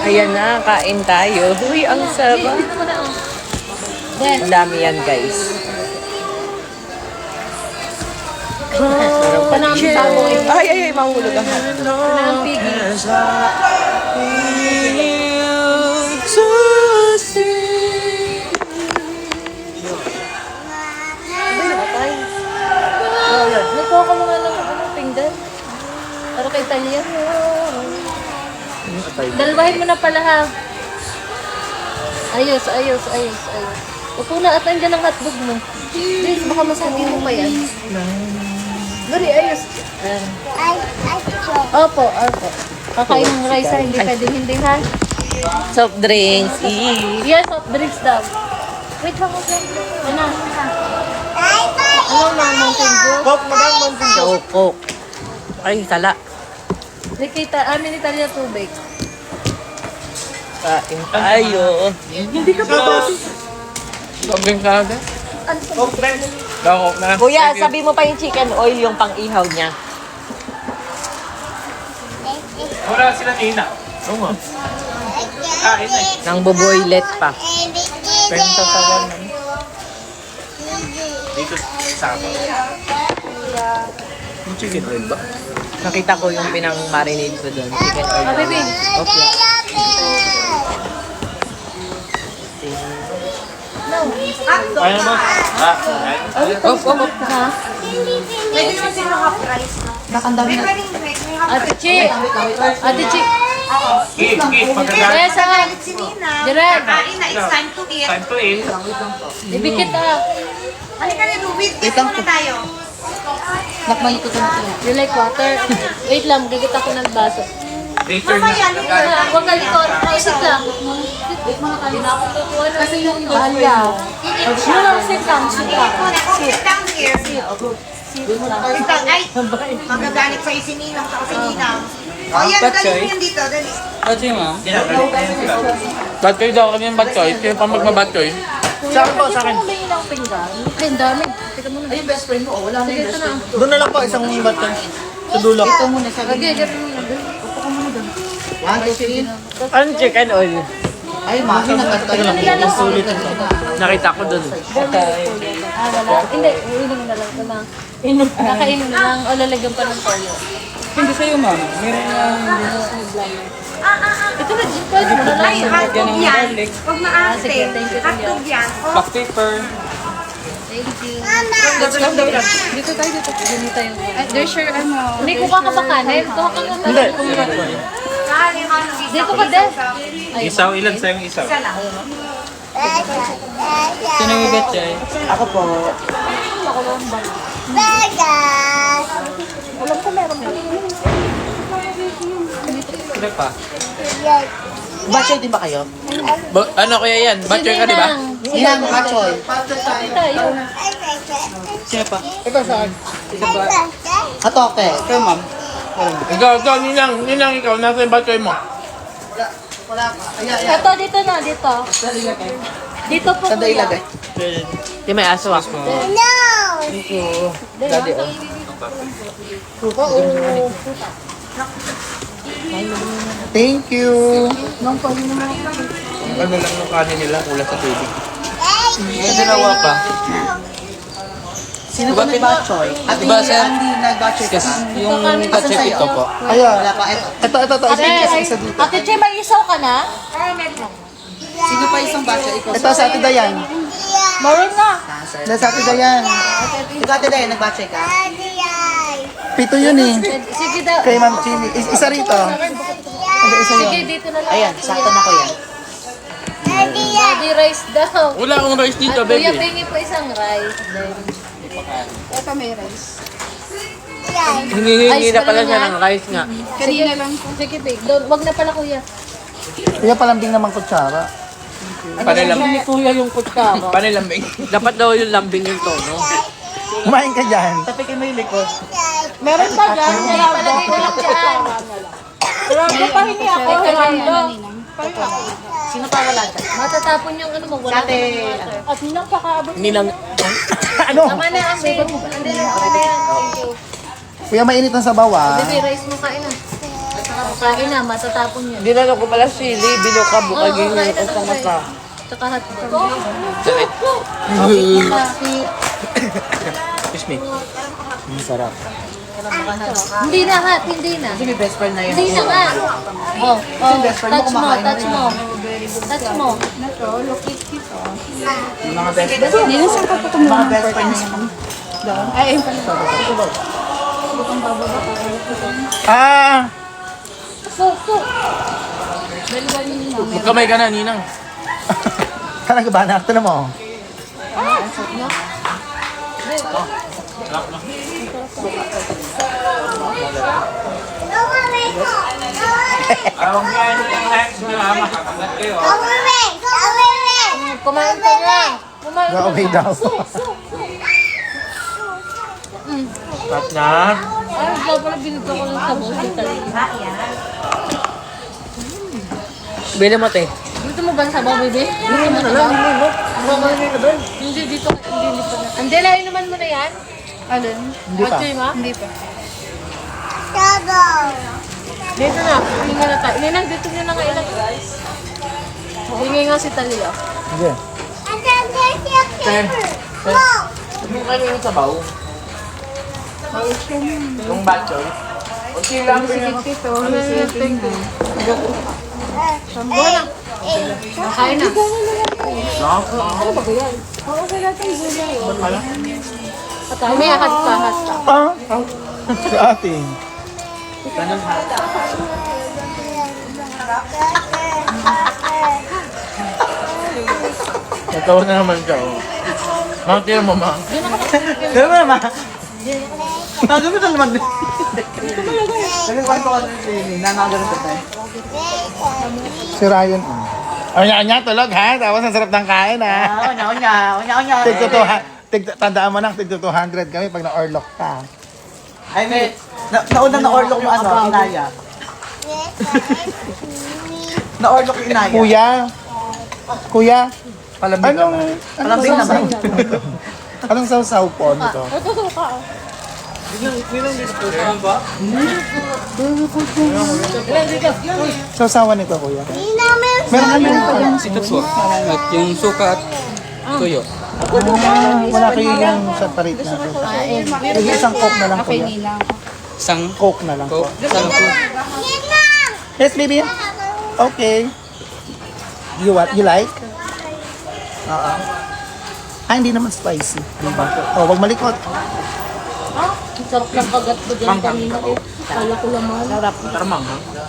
Ayan na, kain tayo. Uy, ang sarap. Ang dami yan, guys. Panang baboy. Ay, mahulog ang Panang pigi. Nagkuha ka mga ng pinggan. Para kay Talia. Dalawahin mo na pala ha. Ayos. Upo na at andyan ang hotdog mo. Please, baka masagin mo pa yan. Gari, ayos. Opo. Kakain ng rice ha, hindi pwedeng hindi ha. Soft drinks. Yes, soft drinks daw. Wait lang, Ano? Ano na, Mountain Dew? Coke. Ay, sala. Nikita, amin Italia tubig. Kain tayo. Hindi ka pa ba? Sobrang kada. Dako na. Kuya, sabi mo pa yung chicken oil, yung pang-ihaw niya. Wala sila Ina. Oo nga. Kain na eh. Nang buboylet pa. Pero sa sawan na. Dito sa akin. Yung chicken oil ba? Nakita ko yung pinang-marinade ko doon. Chicken oil. Baby. Okay. Kaya mo? Ha? Pwede naman sila half-price, no? May pwedeng Ate Chi. Give. Pagkagalit. Yes, ha? si Nina. Direk. Kakain na, it's time to eat. Time to eat. Ibikit ha. Halika na, Ruby. Eat muna tayo. You like water? Wait lang, gagit ako ng baso. Later Mamaya, na. Huwag ka likod. Sit lang. Wait muna tayo. Kasi yung bahala. Yun lang, sit lang. Sit down here. Sit down. Ay, magagalit sa'yo si Ninang sa si Ninang. O yan, dali mo yan dito. Dali. Batchoy, ma'am. Batchoy daw kami yung batchoy. Sino pa magmabatchoy? Sa akin po, sa akin. May ilang pinggan. Ay, ang dami. Teka muna. Ay, yung best friend mo. Oh, wala na yung best friend. Doon na lang po, isang batchoy. Sa dulo. Ito muna, sabi Okay, niya. gano'n muna. Upo ka muna doon. One, two, three. Anong chicken oil? Ay, mami, nagkanta lang. Sulit ito. Nakita ko doon. Wala. Hindi, iinom na lang. Nakainom na lang o lalagyan pa ng toyo. Hindi sa'yo, ma'am. Meron Ito na, pwede mo na lang. Ay, hotdog yan. Huwag maarte. Sige, thank you, Hotdog yan. O, Black paper. Thank you. Let's go, Dora. Dito tayo. Dito tayo. There's your ano. Hindi ko ka pa kanin. Kuha ka nga. Hindi. kakain ka ng Dito ka din. Isaw, ilan sa'yo yung isaw? Isa lang. Sino yung betchay? Ako po. Alam ko meron ba? Sino pa? Batchoy din ba kayo? Ano kaya yan? Batchoy ka, di ba? Ilang batchoy? Tayo. Sino pa? Ito saan? Katoke. Ikaw, ma'am. Ikaw, ninang ikaw. Nasa yung batchoy mo? Wala pa. Ito, dito na. Dito. Dito po Saan kuya. ilagay? Di may aso ah. Daddy, Thank you. Ano lang yung kanin nila, ulat sa tubig. May dalawa pa. Sino ba may batchoy? At Diba, sir? Andy, nag-batchoy ka. Yung Asan batchoy sa'yo? ito po. Ayan. Wala pa. Ito. Isa dito. Ate Che, may isaw ka na? Sino pa isang batchoy? Ito sa Ate Dayan. Meron na. Sa Ate Dayan. Ikaw, Ate Dayan, nag-batchoy ka? Pito yun eh. Sige daw. Kay Ma'am Chini. Isa rito. Isa Sige, yun. dito na lang. Ayan, sakto na ko yan. Daddy rice daw. Wala akong rice dito, At kuya, baby. pingi po isang rice. Hingihingi na pala siya ng rice nga. Kanina lang po. Sige, babe. Wag na pala kuya. Kuya, palambing naman kutsara. Panilambing. Kuya yung kutsara. Panilambing. Dapat daw yung lambing yung tono. Kumain ka dyan. Tapi kayo may likod. Meron pa dyan. Meron pa lagay ko lang dyan. Geraldo, pahingi ako. Geraldo. Sino pa wala dyan? Matatapon yung ano mo. Wala Dati, At ninang pakaabot. Nilang... ano? Tama na ang babe. Andi na. Thank you. Kuya, mainit ang sabaw ah. Baby, rice mo kain na. Kain na, matatapon yun. Dinala ko pala sili, binuka, bukagin Oo, kain ko na sa na, mata. Tsaka hotdog. Excuse me. Ang sarap. Hindi na, Hat. Hindi na. Kasi may best friend na yun. Hindi na nga. Oh, touch mo, touch mo. Touch mo. Mga best friend. Mga best friends. Ah! Magkamay ka na, Ninang. Kanang ba na? Ito na mo. Kumain ka na. Kumain ka Go-away daw. Stop na. Ay, ikaw pala binigyan ko ng sabaw dito. Bili mo, te. Gusto mo ba ng sabaw, baby? Gusto mo na lang. Hindi, dito. Hindi pa na. Angela, inuman mo na yan? Alin? Hindi pa. Batchoy mo? Hindi pa. Dito na. Hinga na tayo. Ninang, dito nyo na nga ilang guys. Hingi nga si Talia. Sige. Yung kanina sa baw. Yung batchoy. Okay lang. Thank you. Sambo na. Kain na. May ahat ka, ahat ka. Ah? Si ate. Natawa na naman siya. Oh. Ma'am, tira mo, ma'am. Gano'n mo naman. Gano'n mo naman. Nagkakwan ko kasi si Nina, nakagano'n ka tayo. Si Ryan. Onya-onya, tulog ha? Tapos ang sarap ng kain ha? Onya. Tandaan mo na, tig 200 kami pag na-orlock ka. Ay, may, naunang na-orlock yung ano, inaya. Na-orlock yung inaya. Kuya, Palambing naman. Palambing naman. Anong sausaw po nito? Sausawan nito, kuya. Meron kami yung At yung suka at tuyo. wala kayo yung separate na ito. Yung isang coke na lang po. Isang Coke na lang po. Isang Yes, baby. Okay. You what? You like? Oo. Ah, hindi naman spicy. Diba? Oh, wag malikot. Sarap ng kagat ko dyan kanina. Kala ko lang Tarmang, ha?